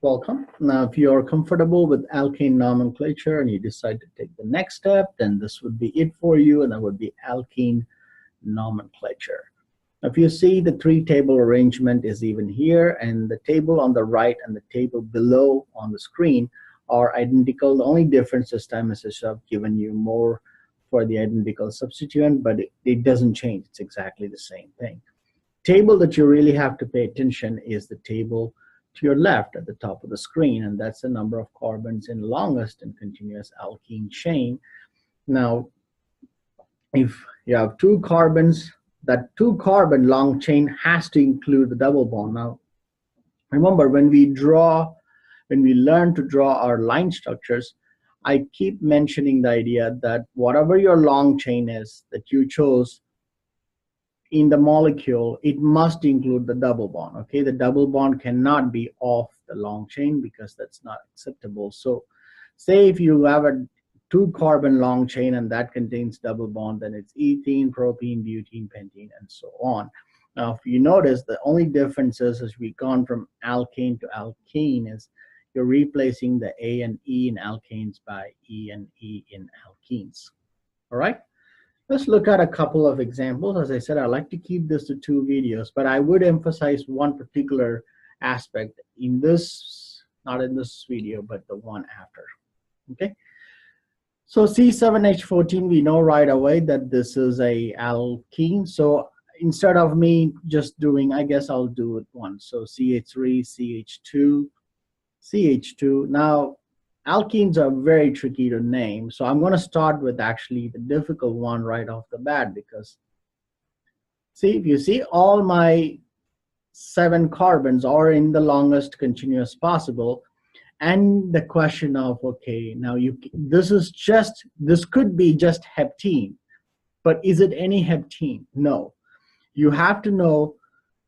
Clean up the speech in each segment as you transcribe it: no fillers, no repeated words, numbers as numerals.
Welcome. Now, if you're comfortable with alkane nomenclature and you decide to take the next step, then this would be it for you, and that would be alkane nomenclature. If you see, the three table arrangement is even here, and the table on the right and the table below on the screen are identical. The only difference this time is I've given you more for the identical substituent, but it doesn't change. It's exactly the same thing. Table that you really have to pay attention is the table to your left at the top of the screen, and that's the number of carbons in longest and continuous alkene chain. Now, if you have two carbons, that two carbon long chain has to include the double bond. Now, remember, when we learn to draw our line structures, I keep mentioning the idea that whatever your long chain is that you chose in the molecule, it must include the double bond. Okay, the double bond cannot be off the long chain because that's not acceptable. So say if you have a two carbon long chain and that contains double bond, then it's ethene, propene, butene, pentene, and so on. Now, if you notice, the only difference is as we've gone from alkane to alkene is you're replacing the A and E in alkanes by E and E in alkenes. All right. Let's look at a couple of examples. As I said, I like to keep this to 2 videos, but I would emphasize one particular aspect in this, not in this video, but the one after. Okay. So C7H14, we know right away that this is a alkene. So instead of me just doing, I guess I'll do it once. So CH3, CH2, CH2. Now, alkenes are very tricky to name, so I'm going to start with actually the difficult one right off the bat, because see, if you see, all my 7 carbons are in the longest continuous possible, and the question of, okay, now this could be just heptene, but is it any heptene? No. You have to know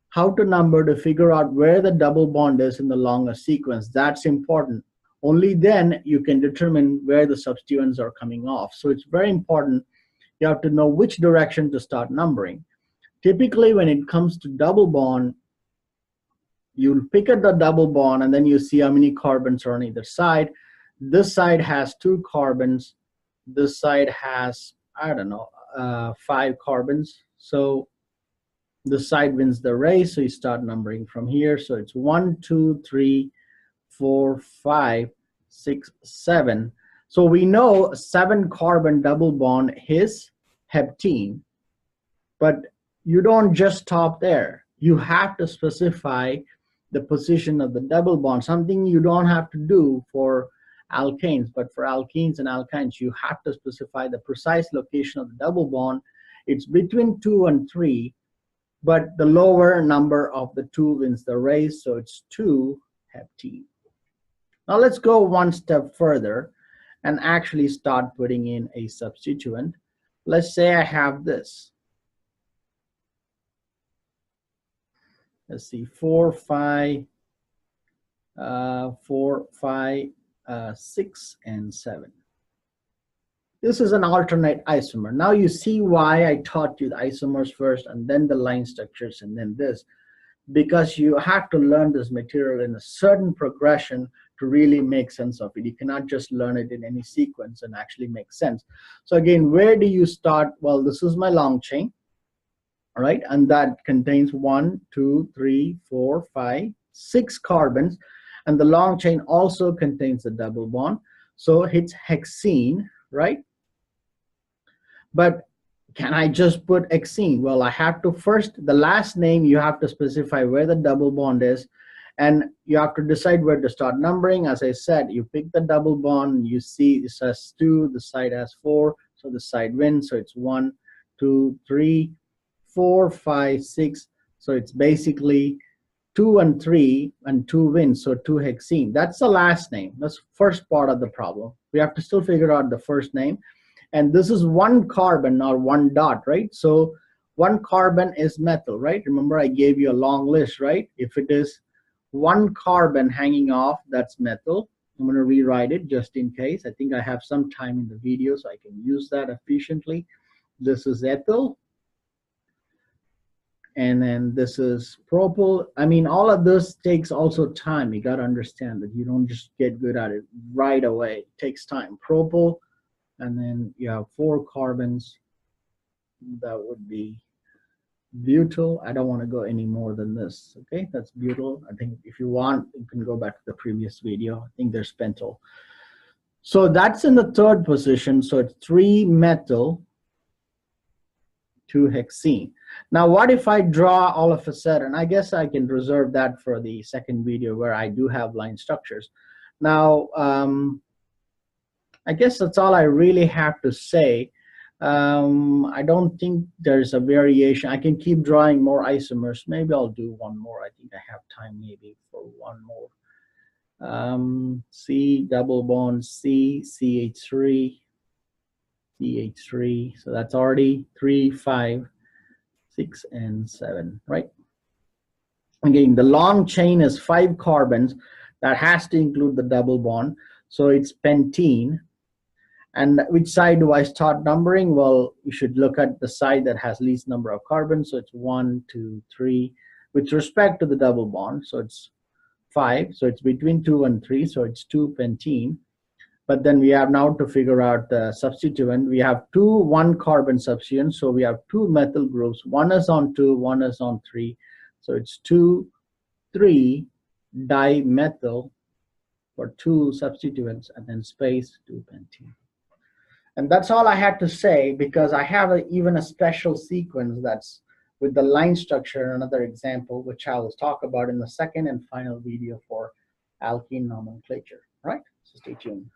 how to number to figure out where the double bond is in the longest sequence. That's important. Only then you can determine where the substituents are coming off. So it's very important. You have to know which direction to start numbering. Typically, when it comes to double bond, you'll pick at the double bond and then you see how many carbons are on either side. This side has 2 carbons. This side has, I don't know, 5 carbons. So this side wins the race. So you start numbering from here. So it's 1, 2, 3, 4, 5, 6, 7. So we know 7 carbon double bond is heptene, but you don't just stop there. You have to specify the position of the double bond, something you don't have to do for alkanes, but for alkenes and alkynes, you have to specify the precise location of the double bond. It's between 2 and 3, but the lower number of the 2 wins the race, so it's 2 heptene. Now let's go one step further and actually start putting in a substituent. Let's say I have this. Let's see, 4, 5, 6, and 7. This is an alternate isomer. Now you see why I taught you the isomers first and then the line structures and then this. Because you have to learn this material in a certain progression to really make sense of it. You cannot just learn it in any sequence and actually make sense. So again, where do you start? Well, this is my long chain, all right? And that contains 1, 2, 3, 4, 5, 6 carbons. And the long chain also contains a double bond. So it's hexene, right? But can I just put hexene? Well, I have to first, the last name, you have to specify where the double bond is, and you have to decide where to start numbering. As I said, you pick the double bond, you see this has 2, the side has 4, so the side wins. So it's 1, 2, 3, 4, 5, 6. So it's basically 2 and 3, and 2 wins, so 2 hexene. That's the last name. That's the first part of the problem. We have to still figure out the first name. And this is 1 carbon or 1 dot, right? So 1 carbon is methyl, right? Remember, I gave you a long list, right? If it is 1 carbon hanging off, that's methyl. I'm going to rewrite it just in case. I think I have some time in the video, so I can use that efficiently. This is ethyl. and then this is propyl. I mean, all of this takes also time. You got to understand that you don't just get good at it right away. It takes time. Propyl, and then you have 4 carbons. That would be butyl. I don't want to go any more than this. Okay, that's butyl. I think if you want, you can go back to the previous video. I think there's pentyl. So that's in the 3rd position. So it's 3 methyl, 2 hexene. Now, what if I draw all of a sudden? I guess I can reserve that for the 2nd video where I do have line structures. Now, I guess that's all I really have to say. I don't think there's a variation. I can keep drawing more isomers. Maybe I'll do one more. I think I have time maybe for one more. C double bond C, CH3, CH3. So that's already 3, 5, 6, and 7, right? Again, the long chain is 5 carbons. That has to include the double bond. So it's pentene. And which side do I start numbering? Well, you should look at the side that has least number of carbons. So it's 1, 2, 3. With respect to the double bond, so it's 5. So it's between 2 and 3. So it's 2 pentene. But then we have now to figure out the substituent. We have 2 1-carbon substituents. So we have 2 methyl groups. One is on 2, one is on 3. So it's 2, 3 dimethyl for 2 substituents, and then space 2 pentene. And that's all I had to say, because I have even a special sequence that's with the line structure, another example, which I will talk about in the 2nd and final video for alkene nomenclature. All right, so stay tuned.